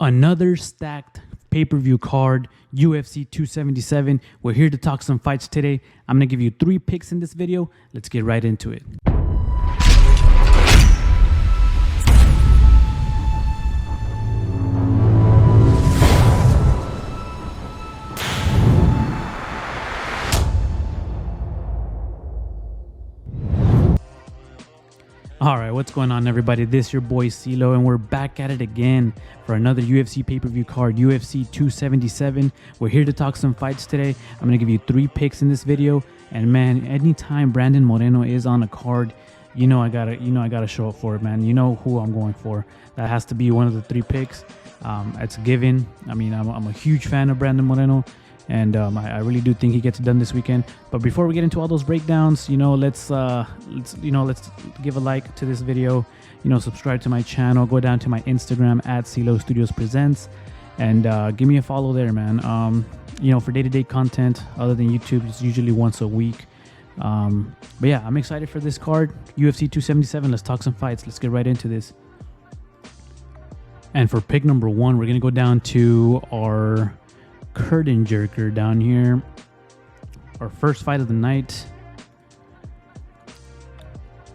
Another stacked pay-per-view card, UFC 277. We're here to talk some fights today. I'm going to give you 3 picks in this video. Let's get right into it. All right, what's going on, everybody? This is your boy CeeLo, and we're back at it again for another UFC pay-per-view card, UFC 277. We're here to talk some fights today. I'm gonna give you 3 picks in this video, and man, anytime Brandon Moreno is on a card, I gotta show up for it, man. You know who I'm going for. That has to be one of the 3 picks. It's a given. I mean, I'm a huge fan of Brandon Moreno. And I really do think he gets it done this weekend. But before we get into all those breakdowns, let's give a like to this video. Subscribe to my channel. Go down to my Instagram at CeeLo Studios Presents, and give me a follow there, man. For day-to-day content other than YouTube, it's usually once a week. But yeah, I'm excited for this card, UFC 277. Let's talk some fights. Let's get right into this. And for pick number 1, we're gonna go down to our curtain jerker down here. Our first fight of the night.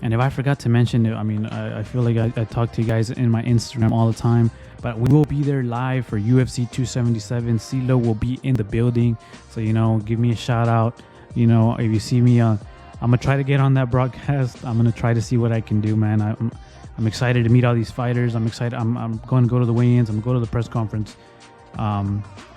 And if I forgot to mention it, I feel like I talk to you guys in my Instagram all the time, but we will be there live for UFC 277. CeeLo will be in the building, so give me a shout out. If you see me, I'm gonna try to get on that broadcast. I'm gonna try to see what I can do, man. I'm excited to meet all these fighters. I'm excited. I'm going to go to the weigh-ins. I'm going to go to the press conference.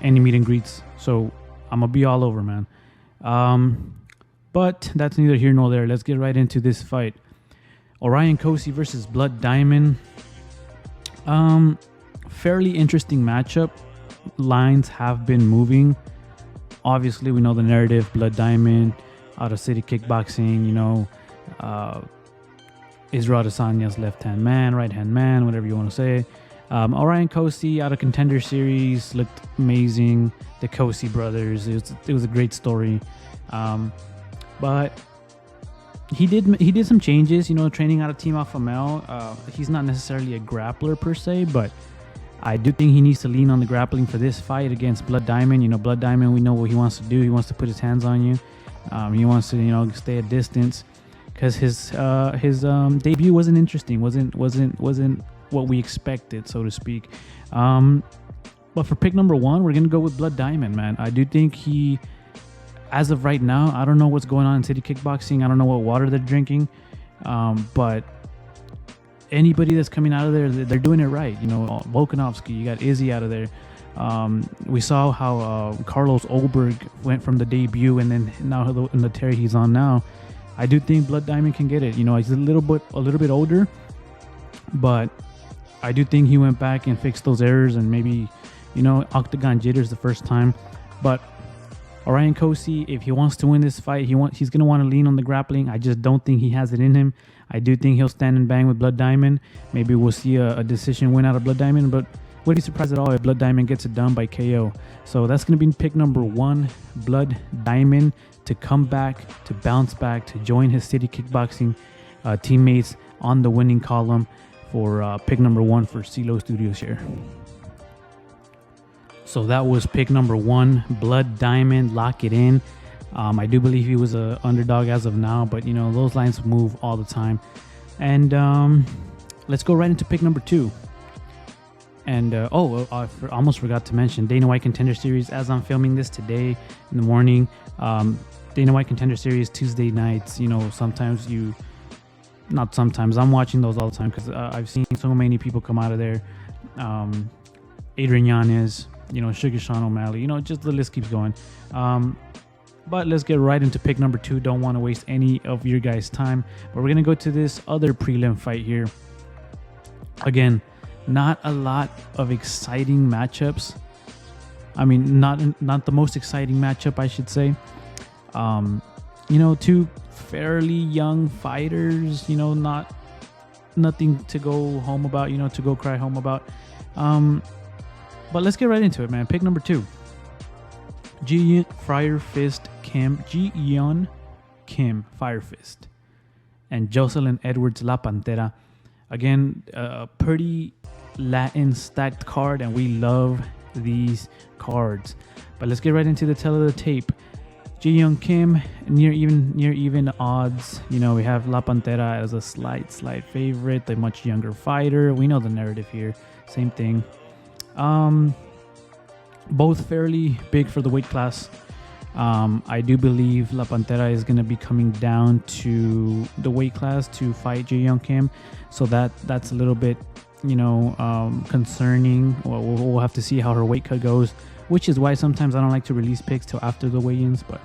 Any meet and greets, so I'm gonna be all over, man. But that's neither here nor there. Let's get right into this fight. Orion Cosce versus Blood Diamond. Fairly interesting matchup. Lines have been moving. Obviously, we know the narrative. Blood Diamond out of City Kickboxing, Israel Adesanya's left-hand man, right-hand man, whatever you want to say. Orion Cosce out of Contender Series looked amazing. The Cosce brothers, it was a great story. But he did some changes, training out of Team Alpha Male. He's not necessarily a grappler per se, but I do think he needs to lean on the grappling for this fight against Blood Diamond. Blood Diamond, we know what he wants to do. He wants to put his hands on you. He wants to stay at distance, because his debut wasn't interesting. Wasn't what we expected, so to speak. But for pick number 1, we're gonna go with Blood Diamond, man. I do think he, as of right now, I don't know what's going on in City Kickboxing. I don't know what water they're drinking, but anybody that's coming out of there, they're doing it right. Volkanovski, you got Izzy out of there. We saw how Carlos Ulberg went from the debut, and then now in the tear he's on now. I do think Blood Diamond can get it. He's a little bit older, but I do think he went back and fixed those errors, and maybe, octagon jitters the first time. But Orion Cosce, if he wants to win this fight, he's going to want to lean on the grappling. I just don't think he has it in him. I do think he'll stand and bang with Blood Diamond. Maybe we'll see a decision win out of Blood Diamond, but wouldn't be surprised at all if Blood Diamond gets it done by KO. So that's going to be pick number 1, Blood Diamond, to come back, to bounce back, to join his City Kickboxing teammates on the winning column for pick number 1 for CeeLo Studios here. So that was pick number 1, Blood Diamond. Lock it in. I do believe he was an underdog as of now, but those lines move all the time. And let's go right into pick number 2. And I almost forgot to mention Dana White Contender Series. As I'm filming this today in the morning, Dana White Contender Series Tuesday nights. Not sometimes, I'm watching those all the time, because I've seen so many people come out of there. Adrian Yanez, Sugar Sean O'Malley, just the list keeps going. But let's get right into pick number 2. Don't want to waste any of your guys' time, but we're gonna go to this other prelim fight here. Again, not a lot of exciting matchups. Not the most exciting matchup, I should say. 2 fairly young fighters, nothing to go home about, to go cry home about. But let's get right into it, man. Pick number 2, Ji-yeon Fire Fist Kim, Ji-yeon Kim Fire Fist, and Joselyne Edwards La Pantera. Again, pretty Latin stacked card, and we love these cards. But let's get right into the tail of the tape. Ji-yeon Kim, near even odds. You know, we have La Pantera as a slight favorite, the much younger fighter. We know the narrative here. Same thing. Both fairly big for the weight class. I do believe La Pantera is going to be coming down to the weight class to fight Ji-yeon Kim. So that's a little bit, concerning. We'll have to see how her weight cut goes, which is why sometimes I don't like to release picks till after the weigh-ins. But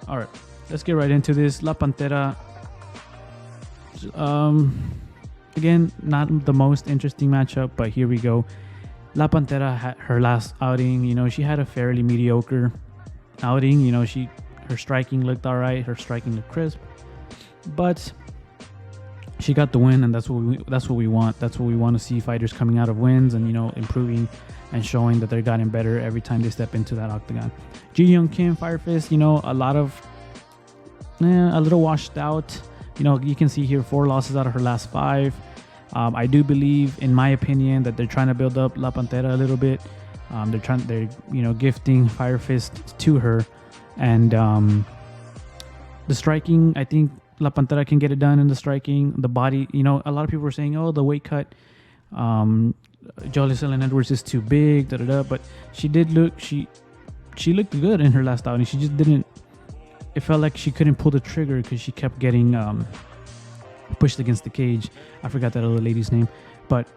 all right, let's get right into this. La Pantera, again, not the most interesting matchup, but here we go. La Pantera had her last outing. She had a fairly mediocre outing. Her striking looked all right. Her striking looked crisp, but she got the win, and that's what we want. That's what we want to see, fighters coming out of wins and improving and showing that they're getting better every time they step into that octagon. Ji-yeon Kim, Fire Fist, a little washed out. You can see here 4 losses out of her last 5. I do believe, in my opinion, that they're trying to build up La Pantera a little bit. They're gifting Fire Fist to her, and the striking, I think La Pantera can get it done in the striking. The body, a lot of people were saying, oh, the weight cut, Joselyne Edwards is too big, but she looked good in her last outing. She just didn't. It felt like she couldn't pull the trigger because she kept getting pushed against the cage. I forgot that other lady's name, but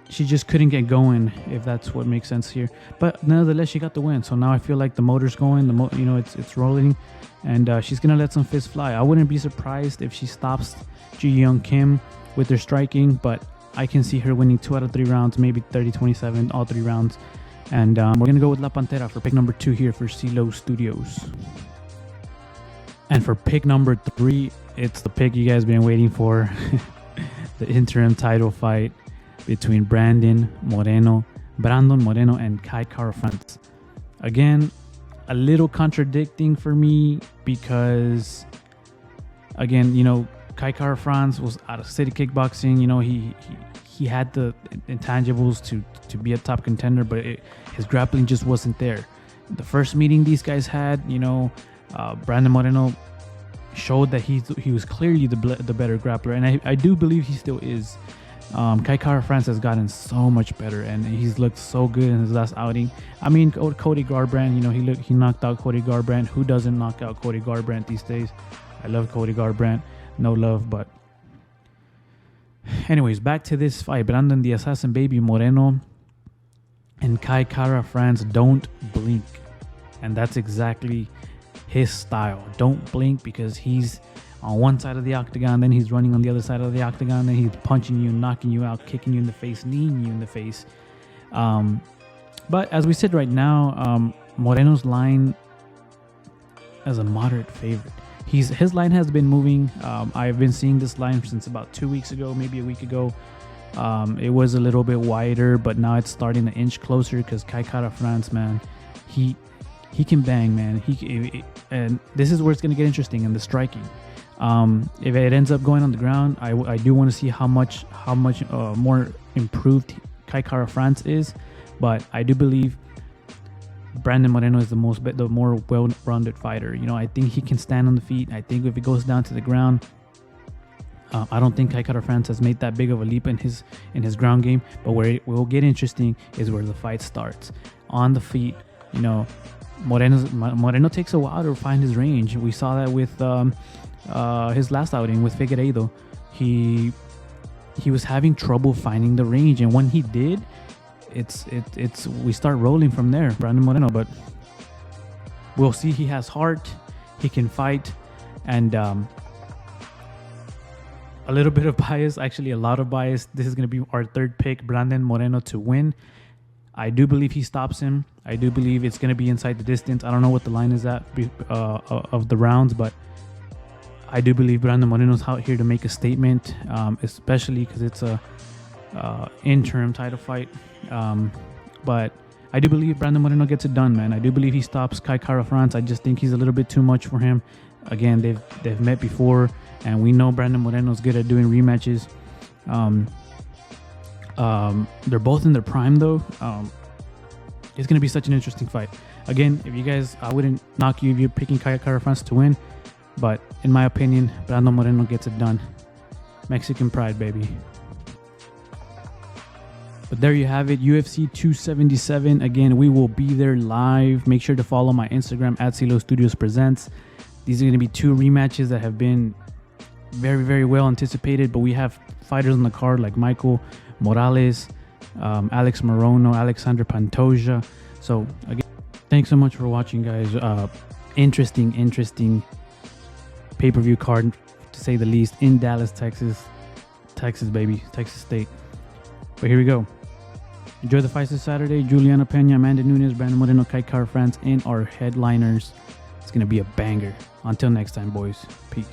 she just couldn't get going, if that's what makes sense here. But nonetheless, she got the win. So now I feel like the motor's going. It's rolling, and she's gonna let some fists fly. I wouldn't be surprised if she stops Ji-yeon Kim with her striking, but I can see her winning 2 out of 3 rounds, maybe 30-27, all 3 rounds. And we're gonna go with La Pantera for pick number 2 here for CeeLo Studios. And for pick number 3, it's the pick you guys been waiting for. The interim title fight between Brandon Moreno and Kai Kara-France. Again, a little contradicting for me because, again, Kai Kara-France was out of city kickboxing. He had the intangibles to be a top contender, but his grappling just wasn't there. The first meeting these guys had, Brandon Moreno showed that he was clearly the better grappler, and I do believe he still is. Kai Kara-France has gotten so much better, and he's looked so good in his last outing. I mean, Cody Garbrandt, he knocked out Cody Garbrandt. Who doesn't knock out Cody Garbrandt these days? I love Cody Garbrandt. No love, but anyways, back to this fight. Brandon the Assassin Baby Moreno and Kai Kara-France don't blink, and that's exactly his style. Don't blink, because he's on one side of the octagon, then he's running on the other side of the octagon, then he's punching you, knocking you out, kicking you in the face, kneeing you in the face. But as we said right now, Moreno's line as a moderate favorite. His line has been moving. I've been seeing this line since about 2 weeks ago, maybe a week ago. It was a little bit wider, but now it's starting to inch closer because Kai Kara-France, man, he can bang, man. And this is where it's going to get interesting in the striking. If it ends up going on the ground, I do want to see how much more improved Kai Kara-France is, but I do believe Brandon Moreno is the more well-rounded fighter. I think he can stand on the feet. I think if it goes down to the ground, I don't think Kai Kara-France has made that big of a leap in his ground game. But where it will get interesting is where the fight starts on the feet. Moreno takes a while to find his range. We saw that with his last outing with Figueiredo. He was having trouble finding the range, and when he did, we start rolling from there, Brandon Moreno. But we'll see. He has heart. He can fight, and a little bit of bias, actually a lot of bias. This is going to be our 3rd pick, Brandon Moreno to win. I do believe he stops him. I do believe it's going to be inside the distance. I don't know what the line is at of the rounds, but I do believe Brandon Moreno's out here to make a statement, especially because it's a interim title fight. But I do believe Brandon Moreno gets it done, man. I do believe he stops Kai Kara-France. I just think he's a little bit too much for him. Again, they've met before, and we know Brandon Moreno's good at doing rematches. They're both in their prime though. It's gonna be such an interesting fight. Again, if you guys, I wouldn't knock you if you're picking Kai Kara-France to win, but in my opinion, Brando Moreno gets it done. Mexican pride, baby. But there you have it, UFC 277. Again, we will be there live. Make sure to follow my Instagram at Silo Studios Presents. These are going to be two rematches that have been very, very well anticipated. But we have fighters on the card like Michael Morales, Alex Moreno, Alexander Pantoja. So again, thanks so much for watching, guys. Interesting pay-per-view card, to say the least, in Dallas, Texas, baby, Texas State. But here we go. Enjoy the fights this Saturday. Juliana Pena, Amanda Nunes, Brandon Moreno, Kai Kara-France, and our headliners. It's going to be a banger. Until next time, boys. Peace.